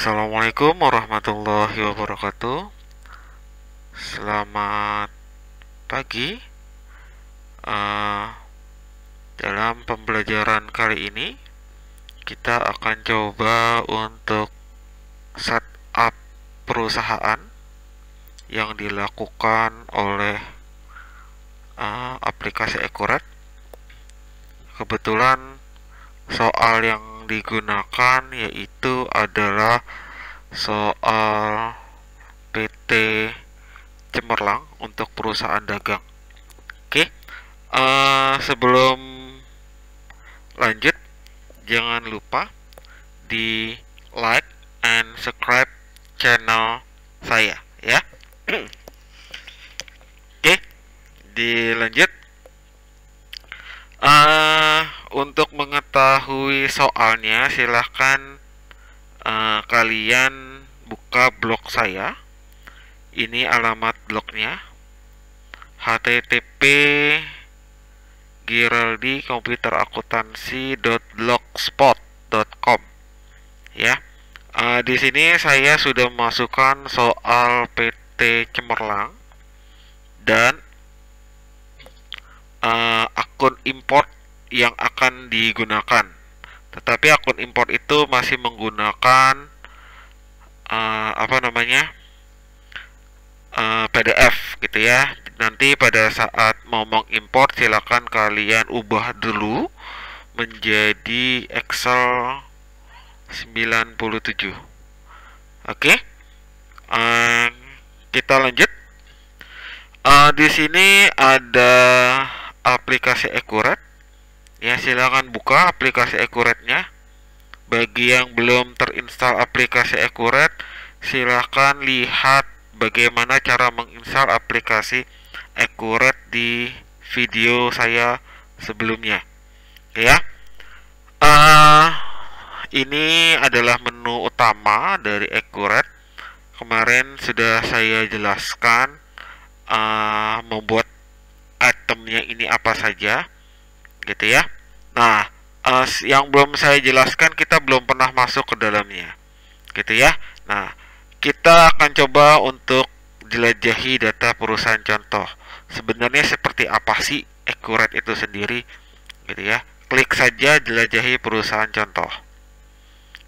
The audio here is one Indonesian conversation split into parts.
Assalamualaikum warahmatullahi wabarakatuh. Selamat pagi. Eh, Dalam pembelajaran kali ini, kita akan coba untuk setup perusahaan yang dilakukan oleh aplikasi Accurate. Kebetulan soal yang digunakan yaitu adalah soal PT Cemerlang untuk perusahaan dagang. Oke, sebelum lanjut, jangan lupa di like and subscribe channel saya ya. Oke, dilanjut. Untuk mengetahui soalnya, silahkan kalian buka blog saya. Ini alamat blognya, http://giraldikomputerAkuntansi.blogspot.com ya. Di sini saya sudah memasukkan soal PT Cemerlang dan akun import yang akan digunakan. Tetapi akun import itu masih menggunakan PDF gitu ya. Nanti pada saat mau mengimport silakan kalian ubah dulu menjadi Excel 97. Oke. Kita lanjut. Di sini ada aplikasi Accurate. Ya, silakan buka aplikasi Accurate-nya. Bagi yang belum terinstall aplikasi Accurate, silakan lihat bagaimana cara menginstal aplikasi Accurate di video saya sebelumnya. Ya. Ini adalah menu utama dari Accurate. Kemarin sudah saya jelaskan membuat itemnya ini apa saja, gitu ya. Nah, yang belum saya jelaskan kita belum pernah masuk ke dalamnya, gitu ya. Nah, kita akan coba untuk jelajahi data perusahaan contoh. Sebenarnya seperti apa sih Accurate itu sendiri, gitu ya. Klik saja jelajahi perusahaan contoh.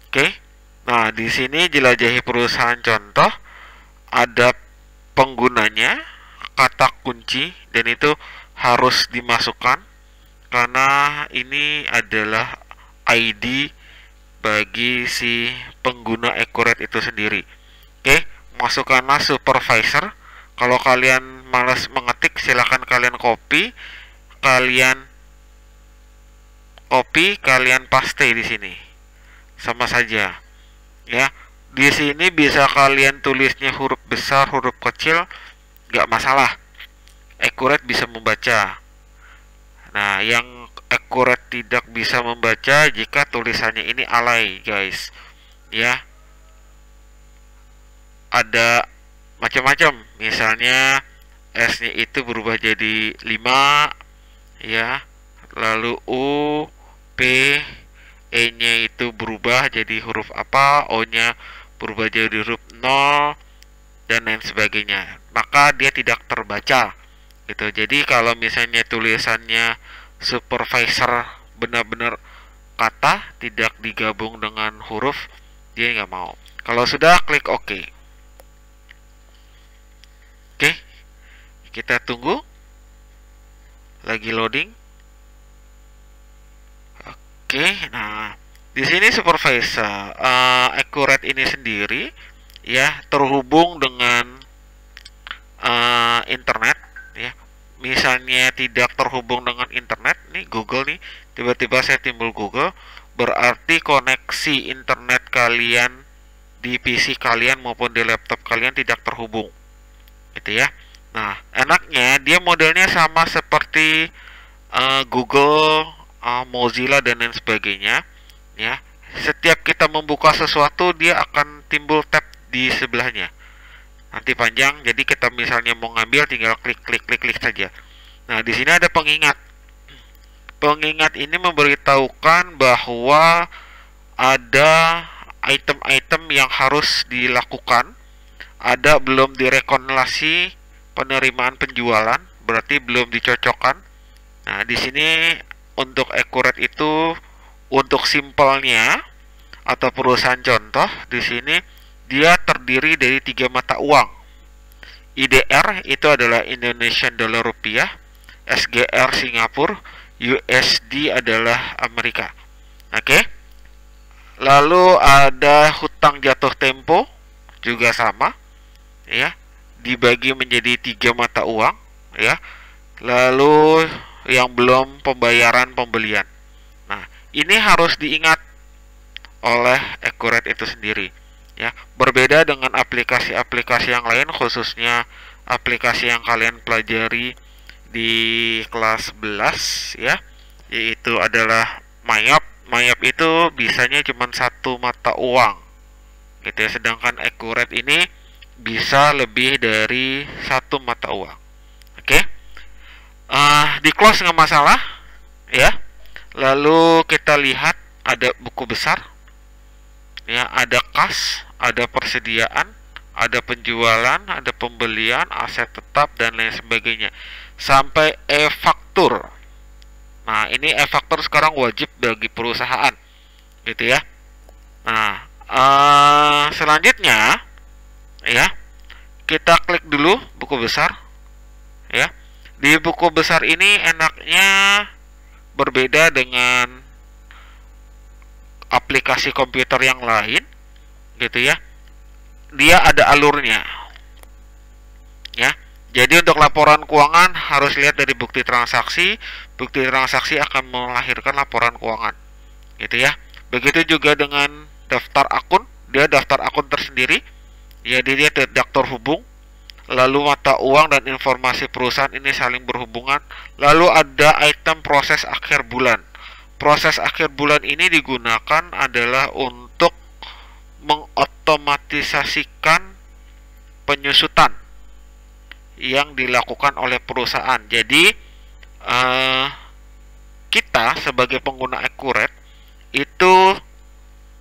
Oke. Nah, di sini jelajahi perusahaan contoh, ada penggunanya, kata kunci, dan itu harus dimasukkan karena ini adalah ID bagi si pengguna Accurate itu sendiri. Oke, masukkanlah supervisor. Kalau kalian malas mengetik, silakan kalian kalian paste di sini. Sama saja. Ya. Di sini bisa kalian tulisnya huruf besar, huruf kecil, nggak masalah. Accurate bisa membaca. Nah, yang Accurate tidak bisa membaca jika tulisannya ini alay, guys. Ya. Ada macam-macam. Misalnya S-nya itu berubah jadi 5 ya. Lalu U, P, E-nya itu berubah jadi huruf apa, O-nya berubah jadi huruf 0 dan lain sebagainya. Maka dia tidak terbaca gitu. Jadi kalau misalnya tulisannya supervisor benar-benar kata tidak digabung dengan huruf, dia nggak mau. Kalau sudah, klik OK. Oke, kita tunggu. Lagi loading. Oke, nah di sini supervisor Accurate ini sendiri ya terhubung dengan internet ya. Misalnya tidak terhubung dengan internet nih, Google nih, tiba-tiba saya timbul Google, berarti koneksi internet kalian di PC kalian maupun di laptop kalian tidak terhubung, gitu ya. Nah, enaknya dia modelnya sama seperti Google, Mozilla dan lain sebagainya ya. Setiap kita membuka sesuatu dia akan timbul tab di sebelahnya. Nanti panjang, jadi kita misalnya mau ngambil tinggal klik saja. Nah, di sini ada pengingat. Pengingat ini memberitahukan bahwa ada item-item yang harus dilakukan. Ada belum direkonsiliasi penerimaan penjualan, berarti belum dicocokkan. Nah, di sini untuk accurate itu untuk simpelnya atau perusahaan contoh di sini dia terdiri dari 3 mata uang. IDR itu adalah Indonesian Dollar Rupiah, SGR Singapura, USD adalah Amerika. Oke. Lalu ada hutang jatuh tempo juga sama, ya, dibagi menjadi 3 mata uang, ya. Lalu yang belum pembayaran pembelian. Nah, ini harus diingat oleh accurate itu sendiri, ya. Berbeda dengan aplikasi-aplikasi yang lain, khususnya aplikasi yang kalian pelajari di kelas 11, ya, yaitu adalah Mayap. Mayap itu bisanya cuma 1 mata uang, gitu ya. Sedangkan accurate ini bisa lebih dari 1 mata uang. Oke. Di close nggak masalah, ya. Lalu kita lihat ada buku besar, ya, ada kas, ada persediaan, ada penjualan, ada pembelian, aset tetap, dan lain sebagainya, sampai e-faktur. Nah, ini e-faktur sekarang wajib bagi perusahaan, gitu ya. Nah, selanjutnya, ya, kita klik dulu buku besar, ya. Di buku besar ini enaknya berbeda dengan aplikasi komputer yang lain, gitu ya. Dia ada alurnya, ya. Jadi untuk laporan keuangan harus lihat dari bukti transaksi. Bukti transaksi akan melahirkan laporan keuangan, gitu ya. Begitu juga dengan daftar akun, dia daftar akun tersendiri, ya, dia daftar hubung. Lalu mata uang dan informasi perusahaan ini saling berhubungan. Lalu ada item proses akhir bulan. Proses akhir bulan ini digunakan adalah untuk mengotomatisasikan penyusutan yang dilakukan oleh perusahaan. Jadi kita sebagai pengguna accurate itu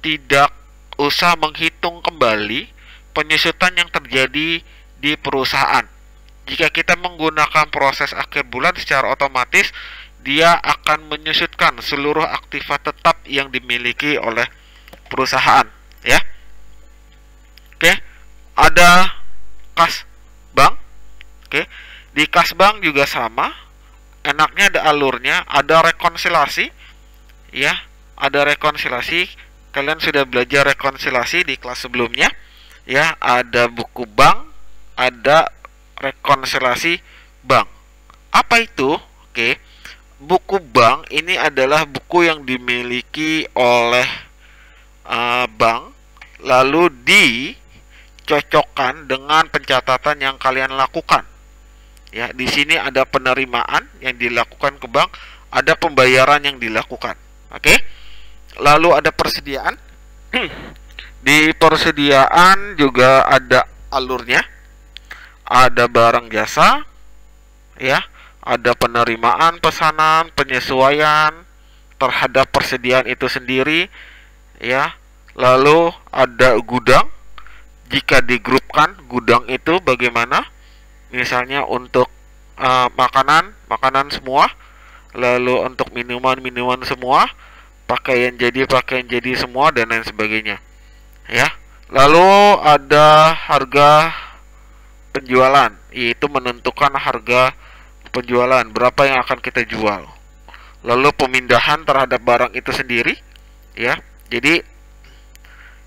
tidak usah menghitung kembali penyusutan yang terjadi di perusahaan. Jika kita menggunakan proses akhir bulan, secara otomatis dia akan menyusutkan seluruh aktiva tetap yang dimiliki oleh perusahaan, ya. Oke, ada kas bank. Oke, di kas bank juga sama. Enaknya ada alurnya, ada rekonsiliasi, ya, ada rekonsiliasi. Kalian sudah belajar rekonsiliasi di kelas sebelumnya, ya. Ada buku bank, ada rekonsiliasi bank. Apa itu? Oke, buku bank ini adalah buku yang dimiliki oleh bank, lalu dicocokkan dengan pencatatan yang kalian lakukan. Ya, di sini ada penerimaan yang dilakukan ke bank, ada pembayaran yang dilakukan. Oke. Lalu ada persediaan. Di persediaan juga ada alurnya. Ada barang jasa, ya, ada penerimaan pesanan, penyesuaian terhadap persediaan itu sendiri, ya. Lalu ada gudang. Jika digrupkan gudang itu bagaimana? Misalnya untuk makanan semua, lalu untuk minuman semua, pakaian jadi semua, dan lain sebagainya, ya. Lalu ada harga penjualan, yaitu menentukan harga penjualan, berapa yang akan kita jual. Lalu pemindahan terhadap barang itu sendiri, ya. Jadi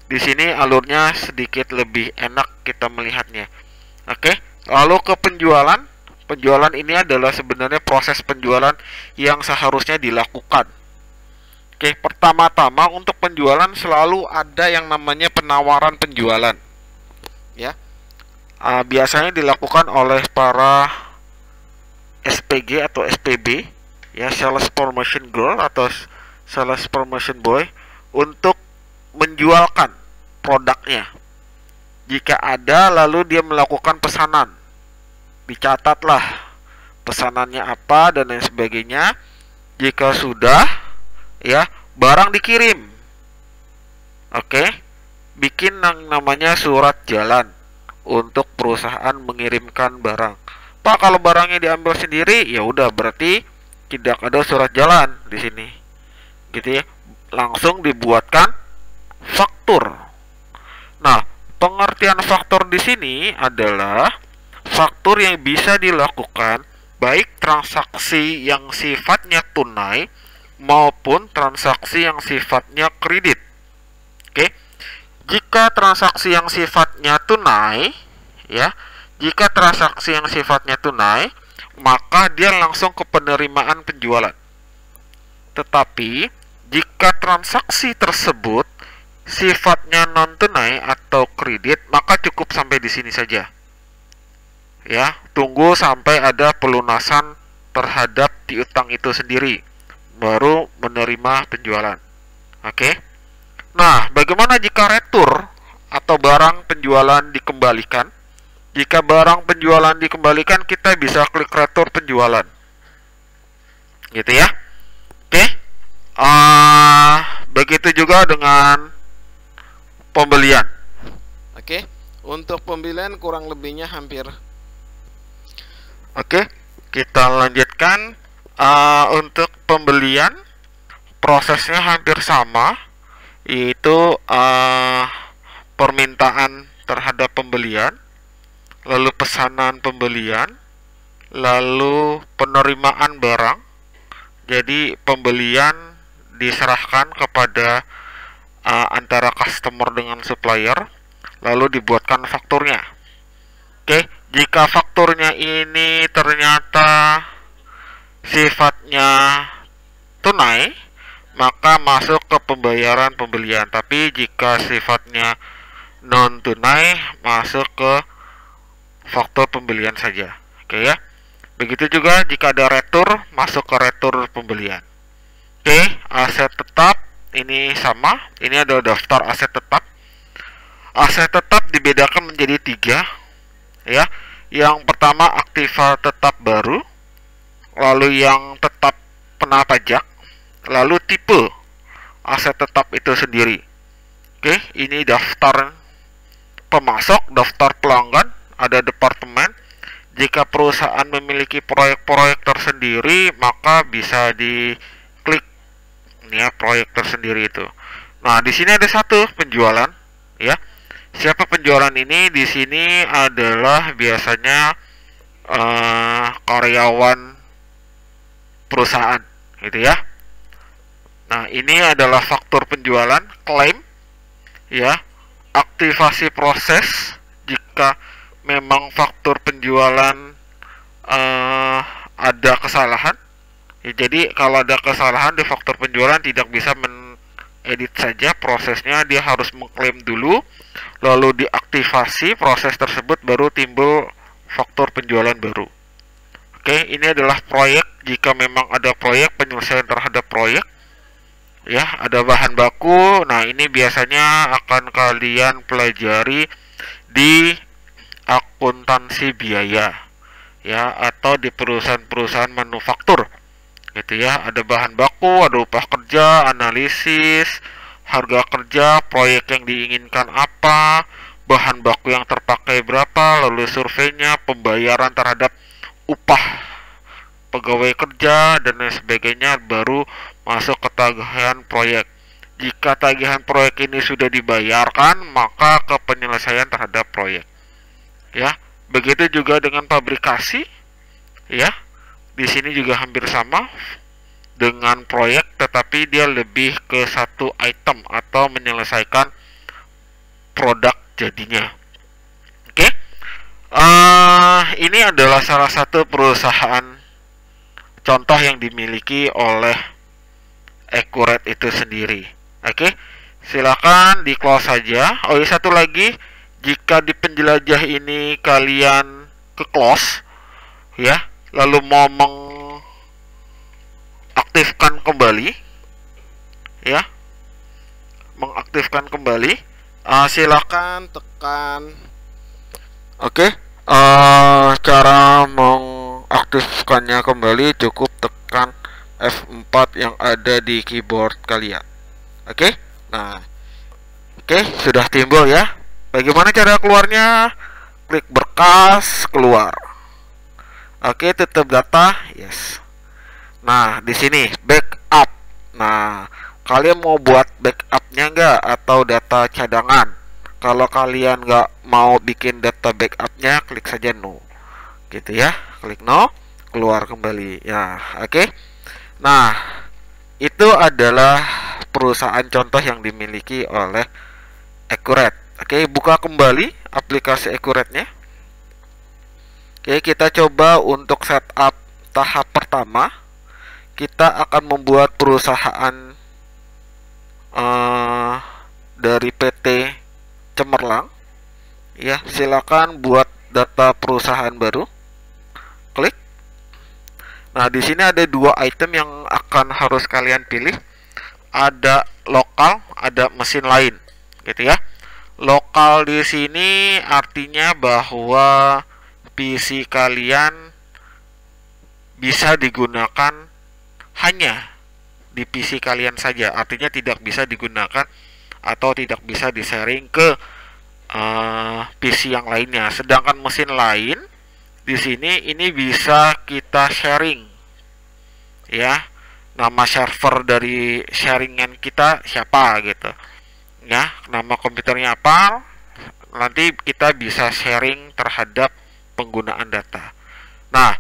di sini alurnya sedikit lebih enak kita melihatnya. Oke. Lalu ke penjualan. Penjualan ini adalah sebenarnya proses penjualan yang seharusnya dilakukan. Oke, pertama-tama untuk penjualan selalu ada yang namanya penawaran penjualan, ya. Biasanya dilakukan oleh para SPG atau SPB, ya, Sales Promotion Girl atau Sales Promotion Boy, untuk menjualkan produknya. Jika ada, lalu dia melakukan pesanan, dicatatlah pesanannya apa dan lain sebagainya. Jika sudah, ya, barang dikirim. Oke, bikin yang namanya surat jalan untuk perusahaan mengirimkan barang. Pak, kalau barangnya diambil sendiri, ya udah berarti tidak ada surat jalan di sini, gitu ya. Langsung dibuatkan faktur. Nah, pengertian faktur di sini adalah faktur yang bisa dilakukan baik transaksi yang sifatnya tunai maupun transaksi yang sifatnya kredit. Oke. Jika transaksi yang sifatnya tunai, ya, jika transaksi yang sifatnya tunai, maka dia langsung ke penerimaan penjualan. Tetapi jika transaksi tersebut sifatnya non tunai atau kredit, maka cukup sampai di sini saja. Ya, tunggu sampai ada pelunasan terhadap piutang itu sendiri, baru menerima penjualan. Oke. Nah, bagaimana jika retur atau barang penjualan dikembalikan? Jika barang penjualan dikembalikan, kita bisa klik retur penjualan, gitu ya. Oke. Begitu juga dengan pembelian. Oke. Untuk pembelian kurang lebihnya hampir. Oke, kita lanjutkan. Untuk pembelian prosesnya hampir sama, yaitu permintaan terhadap pembelian, lalu pesanan pembelian, lalu penerimaan barang. Jadi pembelian diserahkan kepada antara customer dengan supplier, lalu dibuatkan fakturnya. Oke, jika fakturnya ini ternyata sifatnya tunai, maka masuk ke pembayaran pembelian. Tapi jika sifatnya non tunai, masuk ke faktur pembelian saja. Oke ya. Begitu juga jika ada retur, masuk ke retur pembelian. Oke, aset tetap ini sama. Ini ada daftar aset tetap. Aset tetap dibedakan menjadi 3, ya. Yang pertama aktiva tetap baru, lalu yang tetap kena pajak, lalu tipe aset tetap itu sendiri. Oke, ini daftar pemasok, daftar pelanggan, ada departemen. Jika perusahaan memiliki proyek-proyek tersendiri, maka bisa diklik ini ya, proyek tersendiri itu. Nah, di sini ada satu penjualan, ya. Siapa penjualan ini? Di sini adalah biasanya karyawan perusahaan, gitu ya. Nah, ini adalah faktur penjualan, klaim, ya, aktivasi proses jika memang faktur penjualan ada kesalahan. Ya, jadi kalau ada kesalahan di faktur penjualan tidak bisa menedit saja prosesnya, dia harus mengklaim dulu, lalu diaktifasi proses tersebut, baru timbul faktur penjualan baru. Oke, ini adalah proyek. Jika memang ada proyek, penyelesaian terhadap proyek, ya, ada bahan baku. Nah, ini biasanya akan kalian pelajari di akuntansi biaya, ya, atau di perusahaan-perusahaan manufaktur, gitu ya. Ada bahan baku, ada upah kerja, analisis harga kerja, proyek yang diinginkan apa, bahan baku yang terpakai berapa, lalu surveinya, pembayaran terhadap upah pegawai kerja dan lain sebagainya, baru masuk ke tagihan proyek. Jika tagihan proyek ini sudah dibayarkan, maka ke penyelesaian terhadap proyek. Ya, begitu juga dengan pabrikasi, ya. Di sini juga hampir sama dengan proyek, tetapi dia lebih ke satu item atau menyelesaikan produk jadinya. Oke. Ini adalah salah satu perusahaan contoh yang dimiliki oleh Accurate itu sendiri. Oke, silakan di close saja. Oh, satu lagi, jika di penjelajah ini kalian ke close, ya, lalu mau mengaktifkan kembali, ya, mengaktifkan kembali, silakan tekan. Oke, cara mengaktifkannya kembali cukup tekan F4 yang ada di keyboard kalian. Oke, nah Oke, sudah timbul ya. Bagaimana cara keluarnya? Klik berkas, keluar. Oke, tutup data, yes. Nah, di sini backup. Nah, kalian mau buat backupnya nggak atau data cadangan? Kalau kalian nggak mau bikin data backupnya, klik saja no. Gitu ya, klik no, keluar kembali. Ya, oke. Nah, itu adalah perusahaan contoh yang dimiliki oleh Accurate. Oke, buka kembali aplikasi Accurate-nya. Oke, kita coba untuk setup tahap pertama. Kita akan membuat perusahaan dari PT Cemerlang. Ya, silakan buat data perusahaan baru. Klik. Nah, di sini ada dua item yang akan harus kalian pilih. Ada lokal, ada mesin lain, gitu ya. Lokal di sini artinya bahwa PC kalian bisa digunakan hanya di PC kalian saja, artinya tidak bisa digunakan atau tidak bisa di-sharing ke PC yang lainnya. Sedangkan mesin lain di sini ini bisa kita sharing, ya. Nama server dari sharingan kita siapa gitu, ya. Nama komputernya apa, nanti kita bisa sharing terhadap penggunaan data. Nah,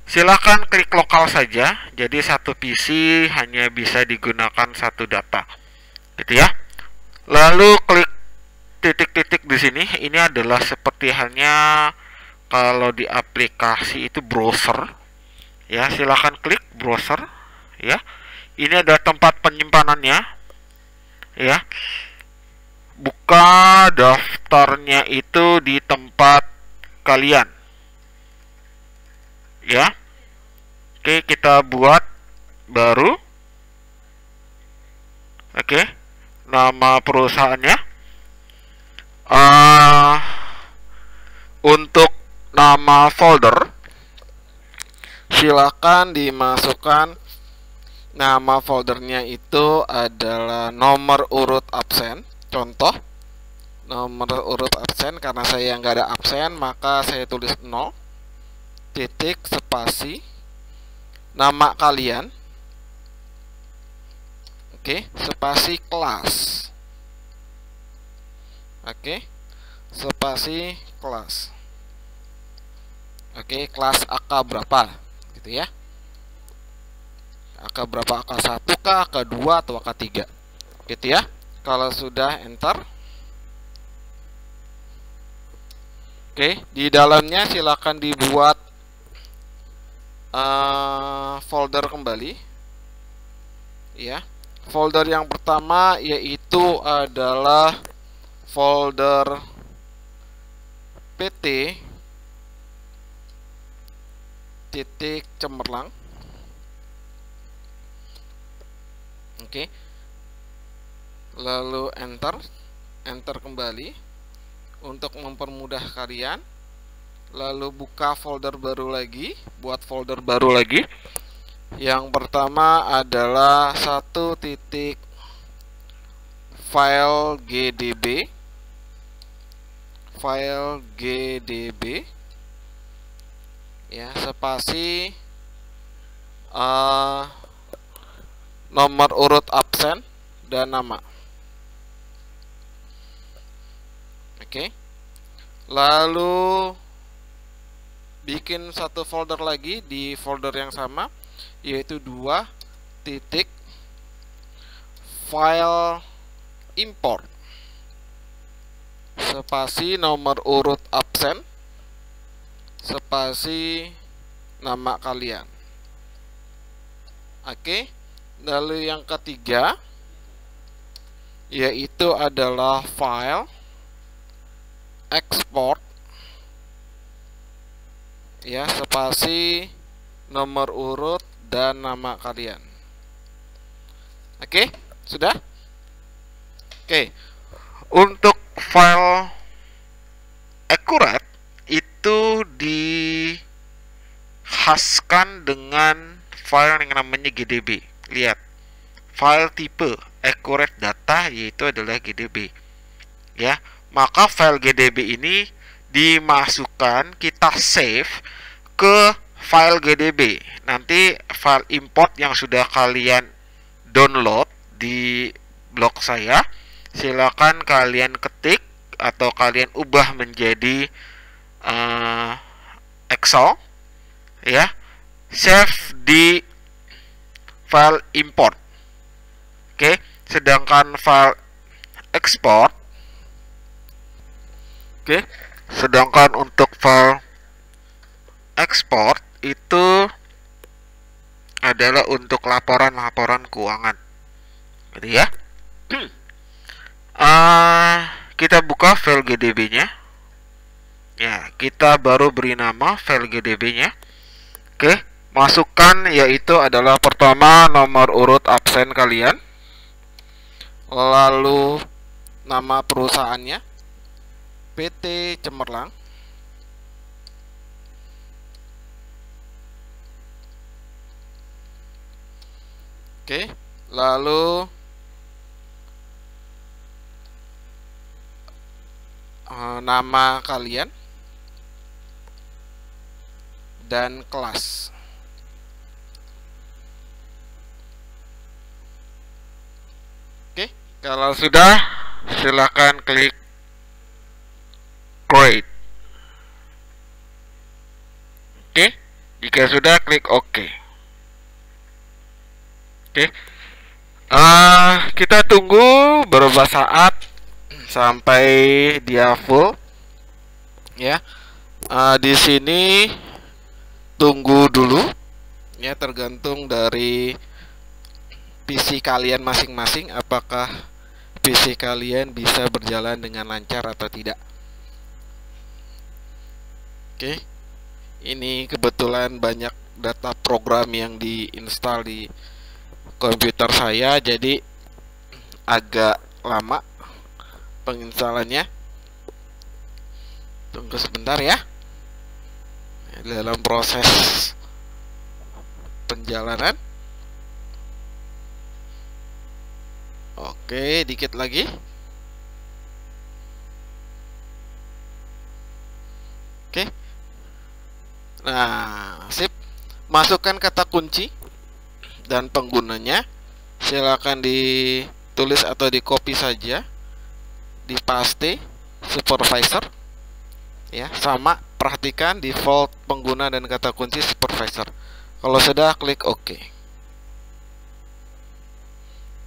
silakan klik lokal saja. Jadi satu PC hanya bisa digunakan satu data, gitu ya. Lalu klik titik-titik di sini. Ini adalah seperti halnya kalau di aplikasi itu browser. Ya, silakan klik browser. Ya, ini ada tempat penyimpanannya. Ya, buka daftarnya itu di tempat kalian. Ya. Oke, kita buat baru. Oke, nama perusahaannya. Untuk nama folder, silakan dimasukkan nama foldernya itu adalah nomor urut absen. Contoh, nomor urut absen, karena saya nggak ada absen, maka saya tulis 0, titik, spasi, nama kalian, oke, spasi kelas, oke, spasi kelas, oke, kelas AK berapa, gitu ya, AK berapa, AK 1 kah, AK 2 atau AK 3, gitu ya. Kalau sudah enter, oke, di dalamnya silakan dibuat folder kembali, ya. Folder yang pertama yaitu adalah folder PT titik Cemerlang. Oke, lalu enter kembali untuk mempermudah kalian. Lalu buka folder baru lagi, buat folder baru lagi. Yang pertama adalah satu titik file GDB, ya, spasi nomor urut absen dan nama. Oke, lalu bikin satu folder lagi di folder yang sama, yaitu 2 titik file import, spasi nomor urut absen, spasi nama kalian. Oke, lalu yang ketiga yaitu adalah file export, ya, spasi nomor urut dan nama kalian. Oke, sudah. Oke, untuk file Accurate itu dihaskan dengan file yang namanya GDB. Lihat, file tipe Accurate data yaitu adalah GDB. ya, maka file GDB ini dimasukkan, kita save ke file GDB. Nanti file import yang sudah kalian download di blog saya, silakan kalian ketik atau kalian ubah menjadi Excel, ya, save di file import. Oke, sedangkan file export, sedangkan untuk file export itu adalah untuk laporan-laporan keuangan, gitu ya. Kita buka file GDB-nya. Ya, kita baru beri nama file GDB-nya. Oke, masukkan yaitu adalah pertama nomor urut absen kalian, lalu nama perusahaannya PT Cemerlang, oke, lalu nama kalian dan kelas. Oke, kalau sudah silakan klik create. Oke, jika sudah klik OK. Oke, kita tunggu beberapa saat sampai dia full, ya. Di sini tunggu dulu, ya, tergantung dari PC kalian masing-masing, apakah PC kalian bisa berjalan dengan lancar atau tidak. Oke, ini kebetulan banyak data program yang diinstal di komputer saya, jadi agak lama penginstalannya. Tunggu sebentar ya, dalam proses penjalanan. Oke, dikit lagi. Oke, nah, sip. Masukkan kata kunci dan penggunanya, silakan ditulis atau di copy saja, dipaste supervisor, ya, sama. Perhatikan default pengguna dan kata kunci supervisor. Kalau sudah, klik OK.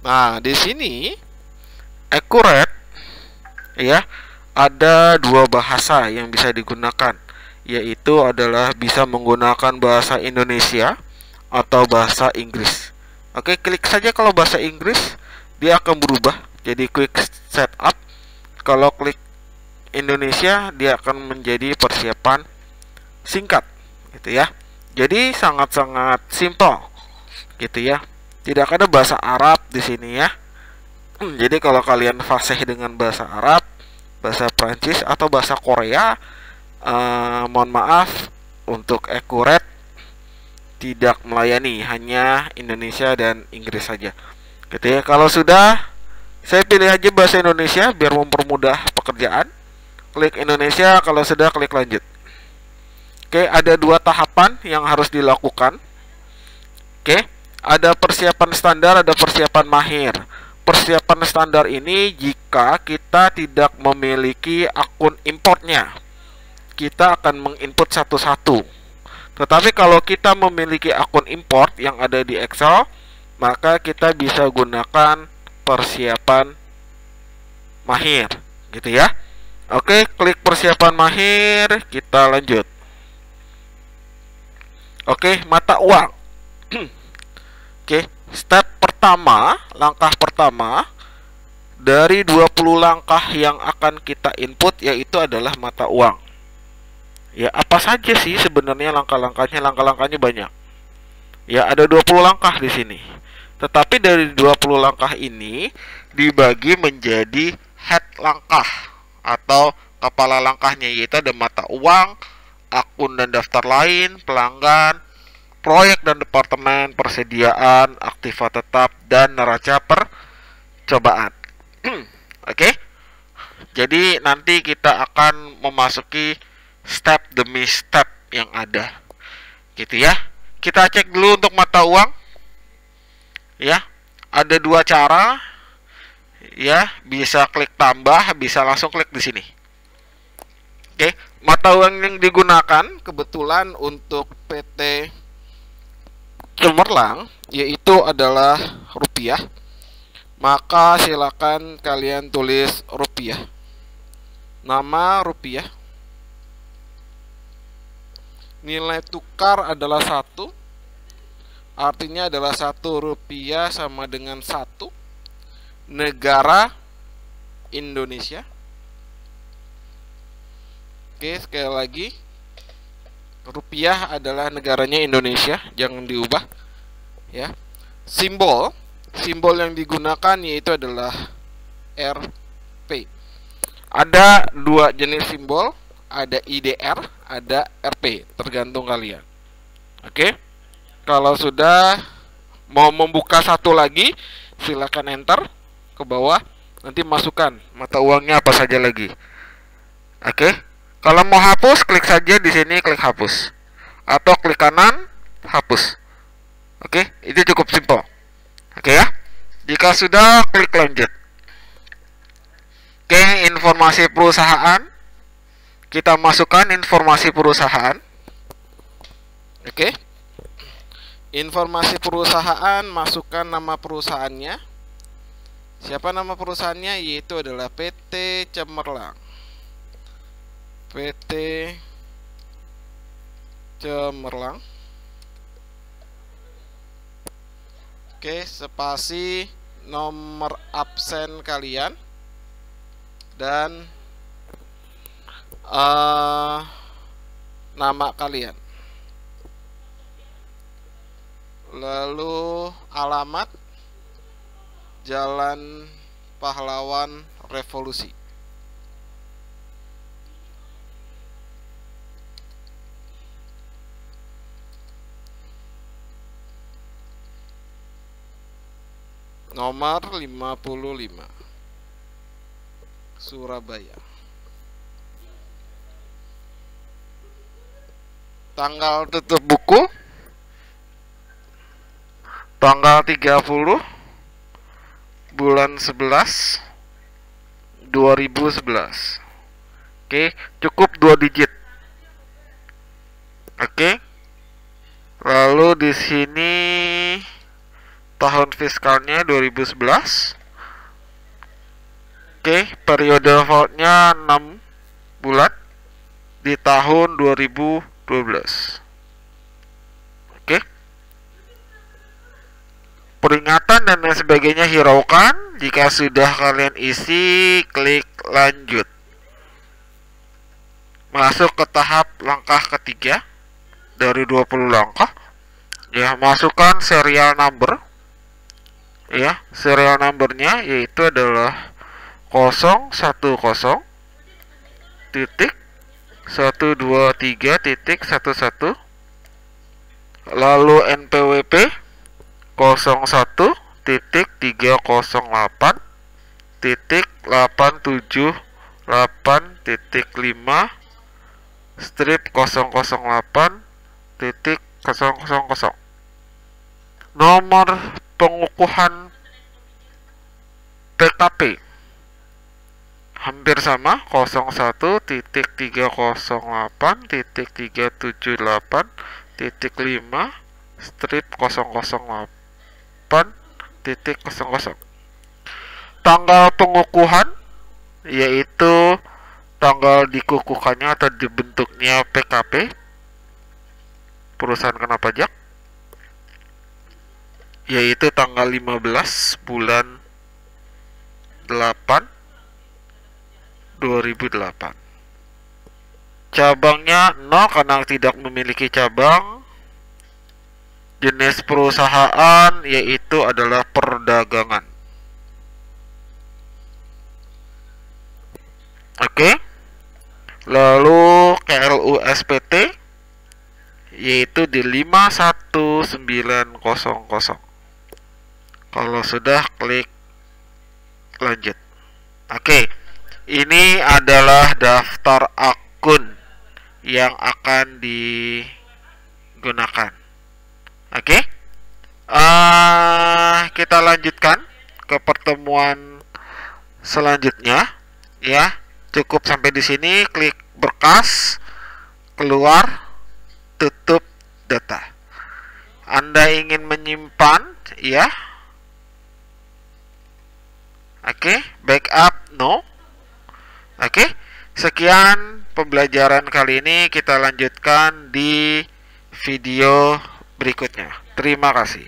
Nah, di sini Accurate, ya, ada dua bahasa yang bisa digunakan, yaitu adalah bisa menggunakan bahasa Indonesia atau bahasa Inggris. Oke, klik saja kalau bahasa Inggris, dia akan berubah jadi quick setup. Kalau klik Indonesia, dia akan menjadi persiapan singkat, gitu ya. Jadi sangat-sangat simple, gitu ya. Tidak ada bahasa Arab di sini, ya. Jadi kalau kalian fasih dengan bahasa Arab, bahasa Prancis atau bahasa Korea, mohon maaf, untuk Accurate tidak melayani, hanya Indonesia dan Inggris saja, gitu ya. Kalau sudah, saya pilih aja bahasa Indonesia biar mempermudah pekerjaan. Klik Indonesia, kalau sudah klik lanjut. Oke, ada dua tahapan yang harus dilakukan. Oke, ada persiapan standar, ada persiapan mahir. Persiapan standar ini jika kita tidak memiliki akun importnya, kita akan menginput satu-satu. Tetapi kalau kita memiliki akun import yang ada di Excel, maka kita bisa gunakan persiapan mahir, gitu ya. Oke, klik persiapan mahir, kita lanjut. Oke, mata uang. Oke, step pertama, langkah pertama dari 20 langkah yang akan kita input yaitu adalah mata uang. Ya, apa saja sih sebenarnya langkah-langkahnya? Langkah-langkahnya banyak. Ya, ada 20 langkah di sini. Tetapi dari 20 langkah ini dibagi menjadi head langkah atau kepala langkahnya, yaitu ada mata uang, akun dan daftar lain, pelanggan, proyek dan departemen, persediaan, aktiva tetap, dan neraca percobaan. Oke. Jadi nanti kita akan memasuki step demi step yang ada, gitu ya. Kita cek dulu untuk mata uang, ya. Ada dua cara, ya. Bisa klik tambah, bisa langsung klik di sini. Oke, mata uang yang digunakan kebetulan untuk PT Cemerlang yaitu adalah rupiah. Maka silakan kalian tulis rupiah. Nama rupiah. Nilai tukar adalah 1. Artinya adalah 1 rupiah sama dengan 1 negara Indonesia. Oke, sekali lagi, rupiah adalah negaranya Indonesia, jangan diubah, ya. Simbol yang digunakan yaitu adalah Rp. Ada dua jenis simbol, ada IDR, ada Rp, tergantung kalian. Oke, kalau sudah mau membuka satu lagi, silakan enter ke bawah, nanti masukkan mata uangnya apa saja lagi. Oke. Kalau mau hapus, klik saja di sini, klik hapus. Atau klik kanan, hapus. Oke, itu cukup simpel. Oke ya. Jika sudah, klik lanjut. Oke, informasi perusahaan. Kita masukkan informasi perusahaan. Oke. Informasi perusahaan, masukkan nama perusahaannya. Siapa nama perusahaannya? Yaitu adalah PT Cemerlang. PT Cemerlang. Oke, spasi nomor absen kalian dan nama kalian. Lalu alamat Jalan Pahlawan Revolusi. Nomor 55 Surabaya. Tanggal tutup buku tanggal 30 bulan 11 2011. Oke, cukup 2 digit. Oke. Lalu di sini tahun fiskalnya 2011. Oke, periode defaultnya 6 bulan di tahun 2012. Oke. Peringatan dan lain sebagainya hiraukan. Jika sudah kalian isi, klik lanjut. Masuk ke tahap langkah ketiga dari 20 langkah. Ya, masukkan serial number. Ya, serial numbernya yaitu adalah 010 titik 123 titik 11, lalu NPWP 01 titik 308 titik 878 titik 5 strip 008 titik 000. Nomor pengukuhan PKP hampir sama, 01 titik 308 titik 378 titik 5 strip 008 titik 00. Tanggal pengukuhan yaitu tanggal dikukuhkannya atau dibentuknya PKP, perusahaan kena pajak, yaitu tanggal 15 bulan 8 2008. Cabangnya 0 karena tidak memiliki cabang. Jenis perusahaan yaitu adalah perdagangan. Oke. Lalu KLU SPT yaitu di 51900. Kalau sudah, klik lanjut. Oke. Ini adalah daftar akun yang akan digunakan. Oke, kita lanjutkan ke pertemuan selanjutnya. Ya, cukup sampai di sini. Klik berkas, keluar, tutup data. Anda ingin menyimpan, ya? Oke, backup, no. Oke, sekian pembelajaran kali ini. Kita lanjutkan di video berikutnya. Terima kasih.